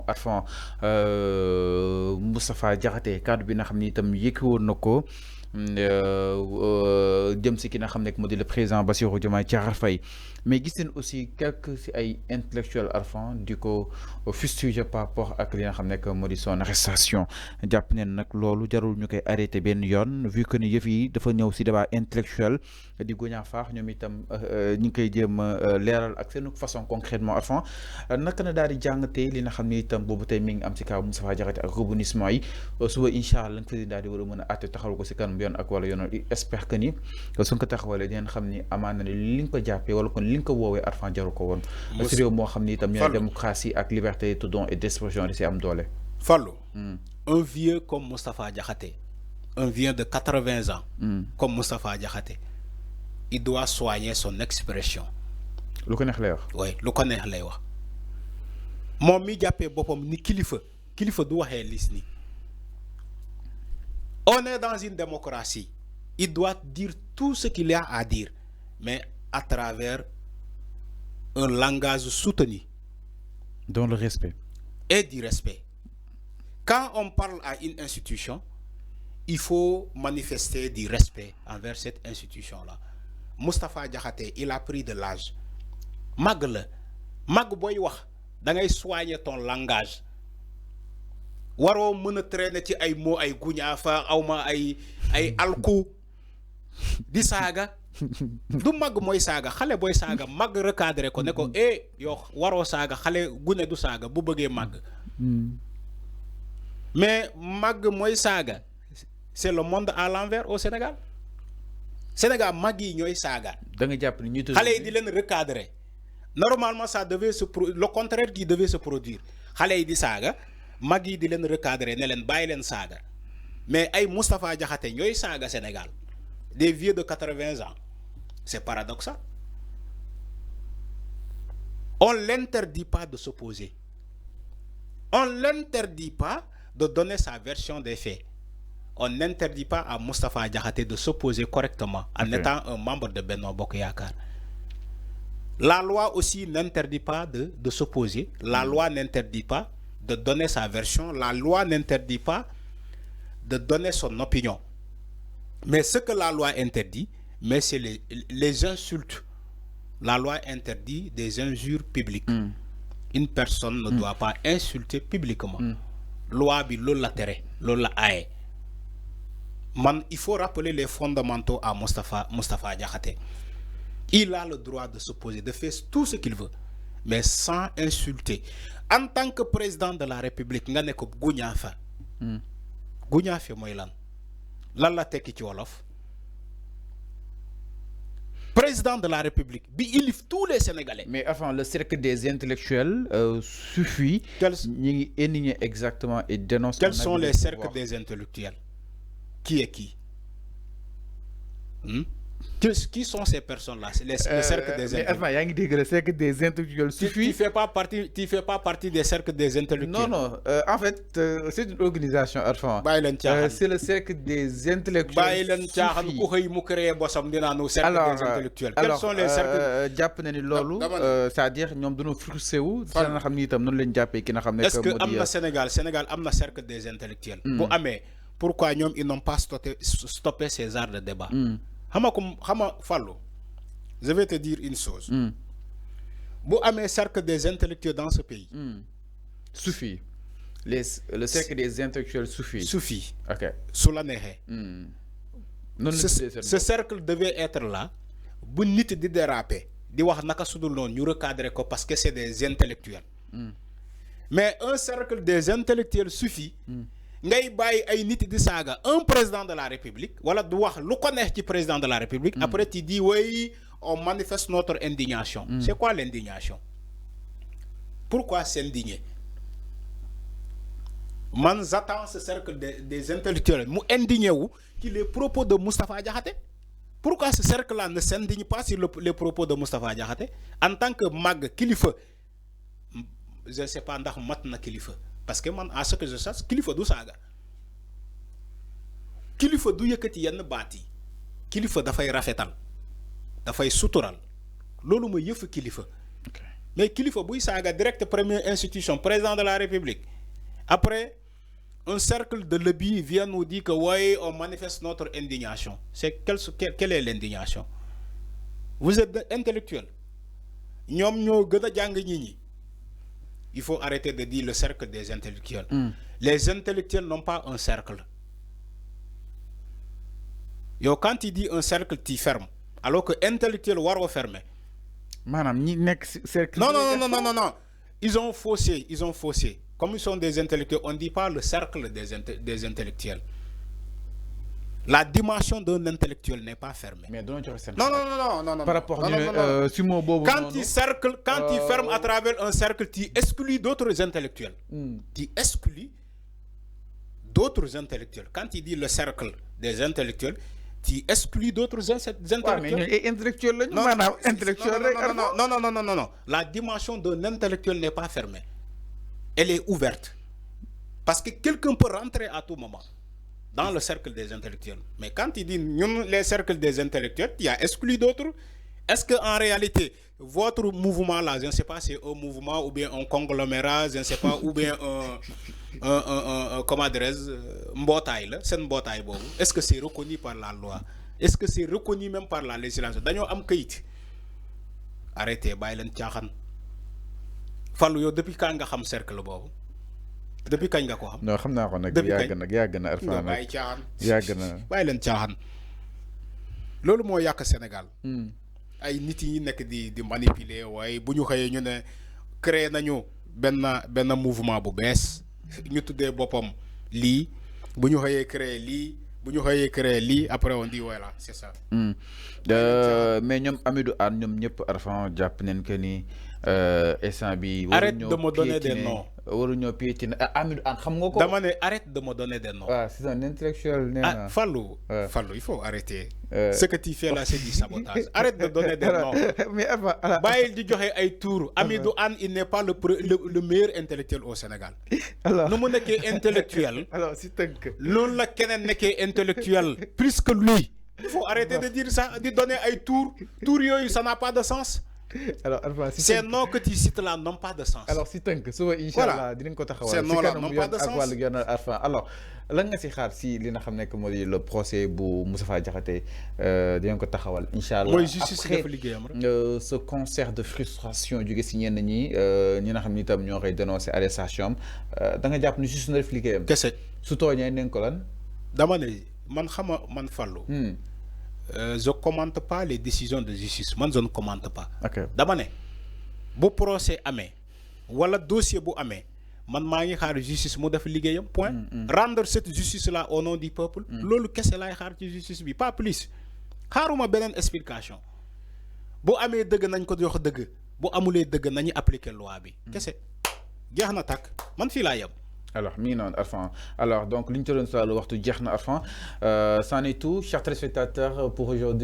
Arfan Moustapha Diakhaté cadre bi nga xam ni itam yëkki woon na ko jëm si ki nga xam ne moo di le président Bassirou Diomaye Diakhar Faye mais gis nañ aussi quelques si ay intellectuels Arfan di ko fustiger par rapport ak li nga xam ne moo di son arrestation jàpp neen nag loolu jarul ñu koy arrêté benn yoon vu que ni yëf yi dafa ñëw si débat intellectuel di goñaa faax ñoom itam ñu ngi koy jéem a leeral ak seen façon concrètement Arfan naka na daal di jàngatee li nga xam ne itam boobu tey mi ngi am si kaw Moustapha Diakhaté ak rebondissement yi suba incha allah nga daal di war a mën a àtte taxawal ko si kanam yoon ak wala yoon espère que ni suñ ko taxawalee dinañ xam ni amaan na ni li nga ko jàppee wala kon li nga ko woowee Arfan jaru ko woon si réew moo xam ni itam ñooy démocratie ak liberté de don et d'expression di si am doole Fallou un vieux comme Moustapha Diakhaté un vieux de 80 ans comme Moustapha Diakhaté il doit soigner son expression lu ko neex lay wax oui lu ko neex lay wax moom mi jàppee boppam ni kilifa du waxee lis ni on est dans une démocratie il doit dire tout ce qu'il y a à dire mais à travers un langage soutenu dans le respect et du respect. Quand on parle à une institution, il faut manifester du respect envers cette institution-là. Moustapha Diakhaté, il a pris de l'âge. Mag boy wax, da ngay soigner ton langage. Waro meuna traîner ci ay mots ay guña fa awma ay alku di saga. Du mag moy saga, xalé boy saga, mag recadrer ko ne ko yo waro saga, xalé gune du saga bu beugé mag. Mais mag moy saga, c'est le monde à l'envers au Sénégal. Sénégal mag yi ñoy saga. Da nga japp ni ñu xalé yi di len recadrer. Normalement ça devait le contraire qui devait se produire. Xalé yi di saga, mag yi di len recadrer ne len bay len saga. Mais ay Moustapha Diakhaté ñoy saga Sénégal. Des vieux de 80 ans. C'est paradoxal. On ne l'interdit pas de s'opposer. On ne l'interdit pas de donner sa version des faits. On n'interdit pas à Moustapha Diakhaté de s'opposer correctement en étant un membre de Benno Bokk Yakaar. La loi aussi n'interdit pas de s'opposer. La loi n'interdit pas de donner sa version. La loi n'interdit pas de donner son opinion. Mais ce que la loi interdit, mais c'est les insultes. La loi interdit des injures publiques. Une personne ne doit pas insulter publiquement. Loi bi lol la tere, lol la aye. Man, il faut rappeler les fondamentaux à Moustapha Diakhaté. Il a le droit de s'opposer, de faire tout ce qu'il veut, mais sans insulter. En tant que président de la République, nga ne ko guña fa. Guña fa moy lan? Lan la tekki ci wolof? Président de la République, il ilif tous les Sénégalais. Mais enfin, le cercle des intellectuels suffit. Exactement et dénonce. Quels sont les cercles des intellectuels? Qui est qui? Qui sont ces personnes-là? C'est le cercle des intellectuels. Le cercle des intellectuels suffit. Tu fais pas partie des cercles des intellectuels. Non, en fait, c'est une organisation, Arfan. C'est le cercle des intellectuels. Quels sont les cercles? C'est-à-dire, nous devons frustrés. Est-ce que Sénégal a un cercle des intellectuels? Pourquoi ils n'ont pas stoppé ces arts de débat? Fallo, je vais te dire une chose. Si un cercle des intellectuels dans ce pays, suffit. Le cercle des intellectuels suffit. Suffit. Ok. Sous la ce cercle devait être là. Si nit di déraper, di wax naka sudul non ñu recadrer ko parce que c'est des intellectuels. Mais un cercle des intellectuels suffit. Ngay baye ay nit di saga un président de la République wala du wax lu ko neex ci président de la République après tu dis oui on manifeste notre indignation. C'est quoi l'indignation? Pourquoi s'indigner? Man j'attends ce cercle des intellectuels mu indigné wu qui les propos de Moustapha Diakhaté. Pourquoi ce cercle-là ne s'indigne pas sur les propos de Moustapha Diakhaté en tant que mag kilifa? Je ne sais pas ndax mat na kilifa. Parce que man, à ce que je sache, kilifa du saga. Kilifa du yëkëti yenn baat yi. Kilifa dafay rafetal. Dafay sutural. Loolu mooy yëfu kilifa. mais kilifa buy saaga direct première institution président de la République après un cercle de lobby vient nous dire que ouais, on manifeste notre indignation. C'est quelle est l'indignation? Vous êtes intellectuel. Il faut arrêter de dire le cercle des intellectuels. Les intellectuels n'ont pas un cercle. Yo, quand il dit un cercle, tu fermes. Alors que intellectuel, waro fermer. Madame, cercle. Non. Ils ont faussé. Comme ils sont des intellectuels, on ne dit pas le cercle des intellectuels. La dimension d'un intellectuel n'est pas fermée. Mais non. Par rapport à quand il ferme à travers un cercle, tu exclus d'autres intellectuels. Tu exclus d'autres intellectuels. Quand il dit le cercle des intellectuels, tu exclus d'autres intellectuels. Non. La dimension d'un intellectuel n'est pas fermée. Elle est ouverte. Parce que quelqu'un peut rentrer à tout moment dans le cercle des intellectuels. Mais quand il dit les cercles des intellectuels, il y a exclu d'autres. Est-ce qu'en réalité, votre mouvement là, je ne sais pas si c'est un mouvement ou bien un conglomérat, je ne sais pas, ou bien comment dirais-je, c'est une bataille. Est-ce que c'est reconnu par la loi? Est-ce que c'est reconnu même par la législation? D'ailleurs, arrêtez, bailen tchahan. Fallu yo depuis quand nga xam cercle bobu depuis kañ nga ko xam non xam naa ko nag yàgg na Arfan bay caaxaan yàgg na bàyyi leen caaxaan loolu moo yàq Sénégal ay nit yi nekk di manipuler waaye bu ñu xëyee ñu ne créé nañu benn mouvement bu bees ñu tuddee boppam lii bu ñu xëyee créé lii après on dit voilà c'est ça mais ñoom Hamidou Anne ñoom ñëpp Arfan jàpp nañ que ni arrête de me donner des noms. Hamidou Anne xam nga ko. dama ne arrête de me donner des noms. C'est un intellectuel. Fallou, il faut arrêter. Ce que tu fais là, c'est du sabotage. Arrête de donner des noms. Mais Baïl di joxe ay tour. Hamidou Anne, il n'est pas le meilleur intellectuel au Sénégal. Alors, nous sommes intellectuels. Alors, si tënk. Loolu la keneen nekkee intellectuel plus que lui. Il faut arrêter de dire ça, de donner ay tour. Tour yooyu, ça n'a pas de sens. Alors, ces noms que tu cites là n'ont pas de sens. Alors, si tu veux, Inch'Allah, ces noms là n'ont pas de sens. Alors, lan nga si xaar si li nga xam nekk moo di le procès bu Moustapha Diakhaté dinañ ko taxawal Inch'Allah. Mooy justice dafa liggéeyam rek. Ce concert de frustration jóge si ñenn ñi nga xam ni itam ñoo koy dénoncer arrestation da nga jàpp ni justice na def liggéeyam. Kese su tooñee nañ ko lan. dama ne man xama man Fallou. Je commente pas les décisions de justice. Moi, je ne commente pas. D'abord, si procès amé, wala dossier bu amé, man maa ngi xaar justice mu def liggéeyam point. Rendre cette justice là au nom du peuple. Loolu kese laay xaar ci justice bi pas plus. Xaaruma beneen explication. Bu amee dëgg nañ ko jox dëgg. Bu amulee dëgg nañu appliquer loi bi. Kese jeex na tàkk man fii laa yem. Alors, Arfan. Alors, donc, l'intervention de Arfan, c'en est tout, chers téléspectateurs, pour aujourd'hui.